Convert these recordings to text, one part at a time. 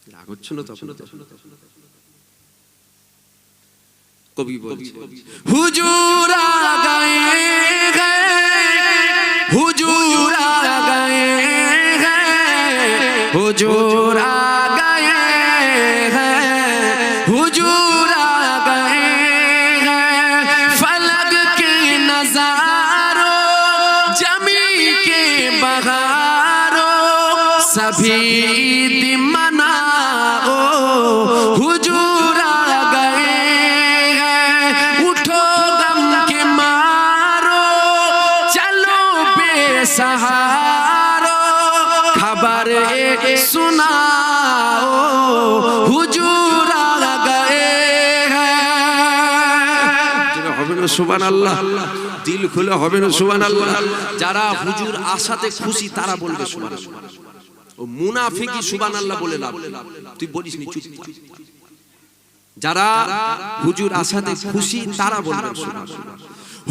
রাগ হচ্ছে না তখন কবি বলছে হুজুর আ গয়ে গে হুজুর আ গয়ে গে হুজুর আ গয়ে গে হুজুর আ গয়ে গে ফলক के नजारों जमी के बहारों सभी मनाओ हुजूर आ गए हैं उठो गम के मारो चलो बेसहारो खबर सुनाओ हुजूर आ गए हैं হবে না সুবহানাল্লাহ দিল খুলে হবে না সুবহানাল্লাহ যারা হুজুর আসাতে খুশি তারা বলবে সুবহানাল্লাহ ও মুনাফিকি সুবহানাল্লাহ বলে লাভ তুই বলিস নি চুপ যারা হুজুর আসাতে খুশি তারা বলবে সুবহানাল্লাহ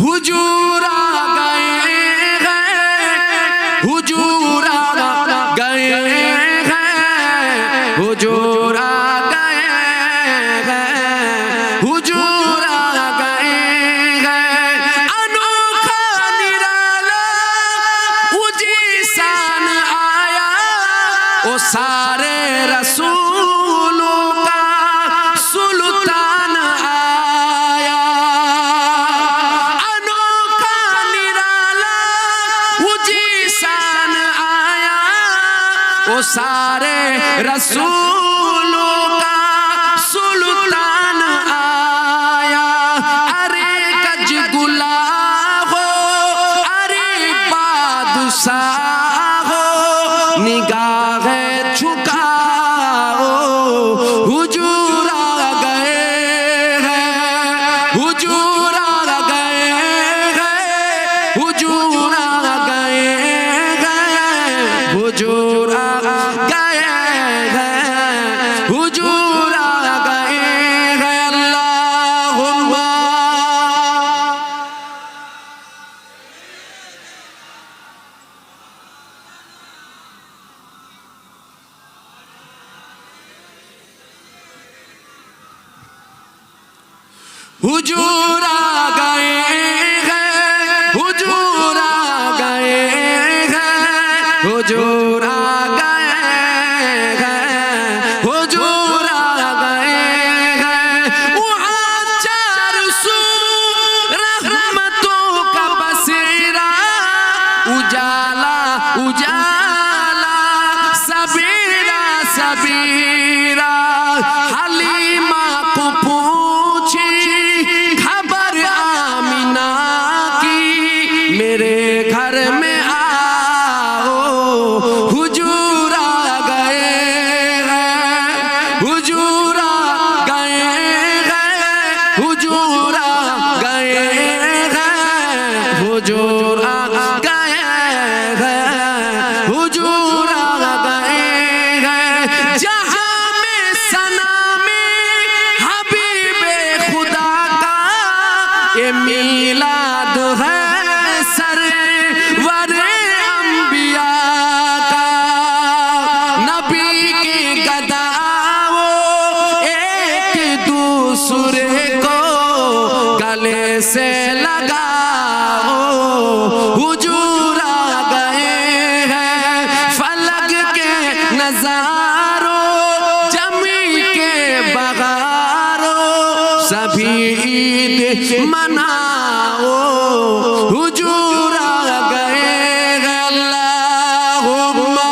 হুজুর আ গয়ে हैं হুজুর আ গয়ে हैं হুজুর আ गए हैं হুজুর আ गए हैं अनोखा निराला उजी शान आया ओ सारे रसूलों का सुल्तान आया अनोखा निराला उजी शान आया ओ सारे रसूलों का सुल्तान आया अरे गज गुलाब हो अरे बादशाह हो निगाह झुकाओ हुजूर आ गए हैं हुजूर आ गए हैं हुजूर आ गए हैं हुजूर आ गए हैं हुजूर आ गए हैं अल्लाहुम्मा हुजूर आ गए हैं हुजूर आ गए हैं हुजूर आ गए हैं हुजूर आ गए हैं वहाँ चार सू रहमतों का बसेरा उजाला उजाला सबेरा सबेरा हलीमा को पूछी खबर आमिना की मेरे घर में आओ हुजूर आ गए हैं हुजूर आ गए हैं हुजूर आ गए हैं हुजूर आ गए हैं हुजूर आ गए हैं जहां में सना में हबीबे खुदा का ये मीलाद है सरवरे अंबिया का नबी के गदाओ एक दूसरे को गले से लगाओ हुजूर आ गए हैं फलक के नजारों जमी के बगारों सभी ईद मनाओ हुजूर आ गए हैं अल्लाहुम्मा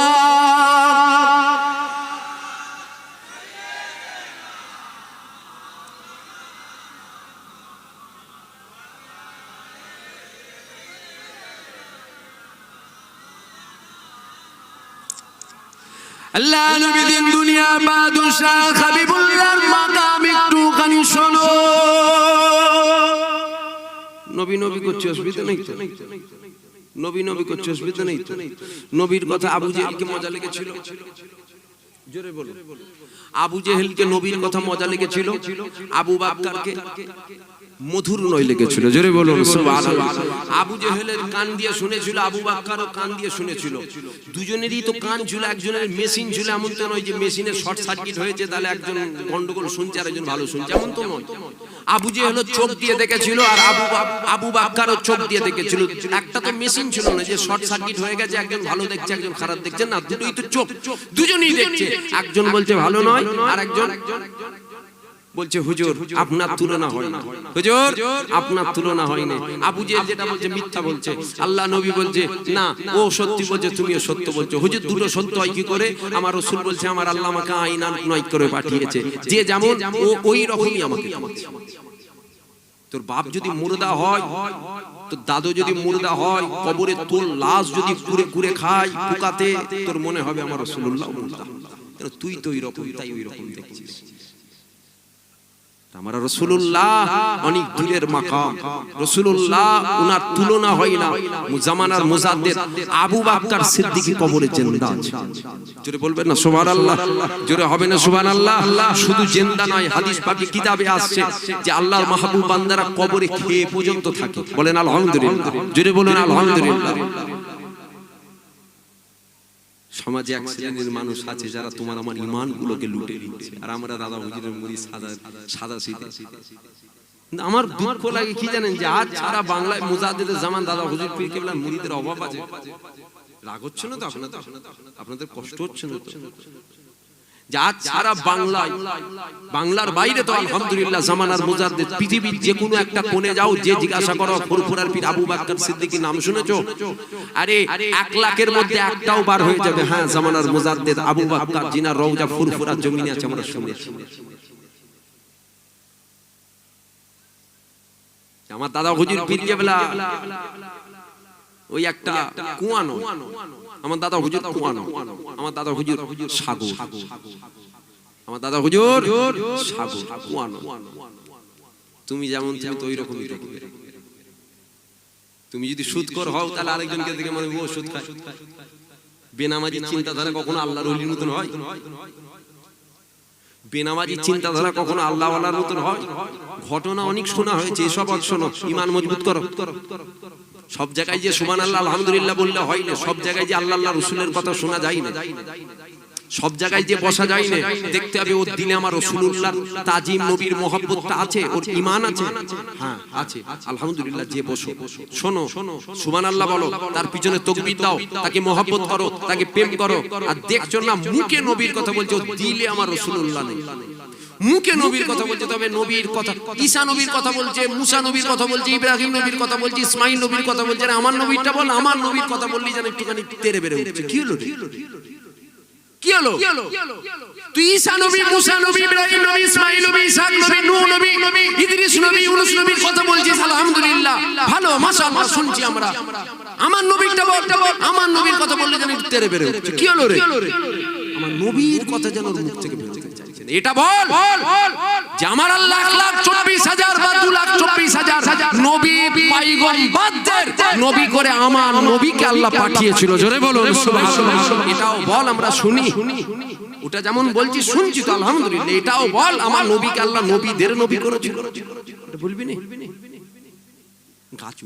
আল্লাহ নবী দিন দুনিয়া বাদশাহ হাবিবুল্লাহর মাকাম একটুখানি শোনো নবী নবী করছে অসুবিধা নেই তো নবী নবী করছে অসুবিধা নেই তো নবীর কথা আবু জেহেলকে মজা লেগেছিল জোরে বলো আবু জেহেলকে নবীর কথা মজা লেগেছিল আবু বকরকে মধুর নয় লেগেছিল, জোরে বলুন সুবহানাল্লাহ। আবু জেহেলের কান দিয়ে শুনেছিল, আবু বকরও কান দিয়ে শুনেছিল, দুজনেরই তো কান ছিল, একজনের মেশিন ছিল, এমন তো নয় যে মেশিনের শর্ট সার্কিট হয়েছে তাহলে একজন গন্ডগোল শুনছে আর একজন ভালো শুনছে, এমন তো নয়। আবু জেহেল চোখ দিয়ে দেখেছিল আর আবু বকরও চোখ দিয়ে দেখেছিল, একটা তো মেশিন ছিল না যে শর্ট সার্কিট হয়ে গেছে একজন ভালো দেখছে একজন খারাপ দেখছে, না, দুটোই তো চোখ, দুজনেই দেখছে। একজন বলছে ভালো নয় আর একজন বলছে হুজুর আপনার তুলনা হয় না, হুজুর আপনার তুলনা হয় না। আবু জেহেল যেটা বলছে মিথ্যা বলছে, আল্লাহ নবী বলছে না ও সত্যি বলছে তুমিও সত্য বলছো। হুজুর দুটো সত্য হয় কি করে? আমার রাসূল বলছে আমার আল্লাহ আমাকে আইন নয় করে পাঠিয়েছে, যে যেমন ও ওই রকমই আমাকে। তোর বাপ যদি মুর্দা হয়, তোর দাদু যদি মুর্দা হয়, কবরে তোর লাশ যদি কুরে কুরে খায় পোকাতে, তোর মনে হবে আমার রাসূলুল্লাহ মুর্দা, তুই তো ওই রকম, তাই ওই রকম দেখছিস। আমার রাসূলুল্লাহ অনেক দূরের মাকাম, রাসূলুল্লাহ ওনার তুলনা হয় না। জামানার মুজাদ্দিদ আবু বকর সিদ্দিক কবরে জিন্দা আছে, জোরে বলবেন না সুবহানাল্লাহ, জোরে হবে না সুবহানাল্লাহ। শুধু জিন্দা নয়, হাদিস পাকে কিতাবে আসছে যে আল্লাহর মাহবুব বান্দারা কবরে খেয়ে পর্যন্ত থাকে, বলেন আলহামদুলিল্লাহ, জোরে বলেন আলহামদুলিল্লাহ। সমাজে এক শ্রেণীর মানুষ আছে যারা তোমার আমার ঈমান গুলোকে লুটে নিচ্ছে, আর আমরা দাদা হুজুরের মুরিদ সাদা সিধে। আমার দুঃখ লাগে কি জানেন, যে আজ সারা বাংলায় মুজাদ্দিদের জামান দাদা হুজুর পীর কেবলার মুরিদের অভাব আছে। রাগ হচ্ছে না তো আপনাদের কষ্ট হচ্ছে না তো? আজ সারা বাংলায়, বাংলার বাইরে তো আলহামদুলিল্লাহ জামানার মুজাদ্দিদ, পৃথিবীর যে কোনো একটা কোণে যাও, যে জিজ্ঞাসা করো ফুরফুরার পীর আবু বকর সিদ্দিকীর নাম শুনেছো? আরে 1 লাখের মধ্যে একটাও বার হয়ে যাবে, হ্যাঁ জামানার মুজাদ্দিদ আবু বকর জিনার রওজা ফুরফুরার জমিনে আছে, আমরা শুনেছি। আমার দাদা হুজুর পীর কেবলা ওই একটা কুয়া নয়, আমার দাদা হুজুর কুয়া নয়, আমার দাদা হুজুর সাগর, আমার দাদা হুজুর সাগর, কুয়া নয়। তুমি যেমন তুমি তো ওই রকমই দেখবে। তুমি যদি সুদখোর হও তাহলে আরেকজনকে দেখে মনে ও সুদ খায়। বেনামাজি চিন্তাধারা কখনো আল্লাহর ওলির মতন হয়? বেনামাজি চিন্তাধারা কখনো আল্লাহওয়ালার মতন হয়? ঘটনা অনেক শোনা হয়েছে, এসব শোনো, ঈমান মজবুত করো। সব জায়গায় যে সুবহানাল্লাহ আলহামদুলিল্লাহ বললে হয় না, সব জায়গায় যে আল্লাহ আল্লাহ রাসূলের কথা শোনা যায় না, সব জায়গায় যে বসা যায় না। দেখতে হবে ওর দিনে আমার রাসূলুল্লাহর তাজিম নবীর মহব্বতটা আছে, ওর ঈমান আছে, হ্যাঁ আছে আলহামদুলিল্লাহ। যে বসো শোনো সুবহানাল্লাহ বলো, তার পিছনে তাকবীর দাও, তাকে মহব্বত করো, তাকে প্রেম করো। আর দেখছো না মুখে নবীর কথা বলছো, দিলে আমার রাসূলুল্লাহ নেই। মুখে নবীর কথা বলছে, তবে নবীর কথা, ঈসা নবীর কথা বলছে, মুসা নবীর কথা বলছে, ইব্রাহিম নবীর কথা বলছে, ইসমাইল নবীর কথা বলছে, আমার নবীরটা বল। আমার নবীর কথা বললি যেন একটুখানি তেরে বেড়ে উঠছে। কি হলো কি হলো? তুই ঈসা নবী, মুসা নবী, ইব্রাহিম নবী, ইসমাইল নবী, ইসহাক নবী, নূহ নবী, ইদ্রিস নবী, ইউনূস নবীর কথা বলছিস, আলহামদুলিল্লাহ ভালো মাশাআল্লাহ শুনছি আমরা। আমার নবীরটা বল, আমার নবীর কথা বললি যেন একটু তেরে বেড়ে উঠছে। কি হলো রে? আমার নবীর কথা যেন মুখ থেকে বের হতে চাইছে না। এটা বল যে আমার আল্লাহ 1,24,000 বা 2,24,000 নবী পয়গম্বরদের নবী করে আমার নবীকে আল্লাহ পাঠিয়েছিল, জোরে বলুন সুবহানাল্লাহ। এটাও বল, আমরা শুনি। ওটা যেমন বলছি শুনছি তো আলহামদুলিল্লাহ। এটাও বল আমার নবীকে আল্লাহ নবীদের নবী করেছিল, এটা বলবি না? গাছু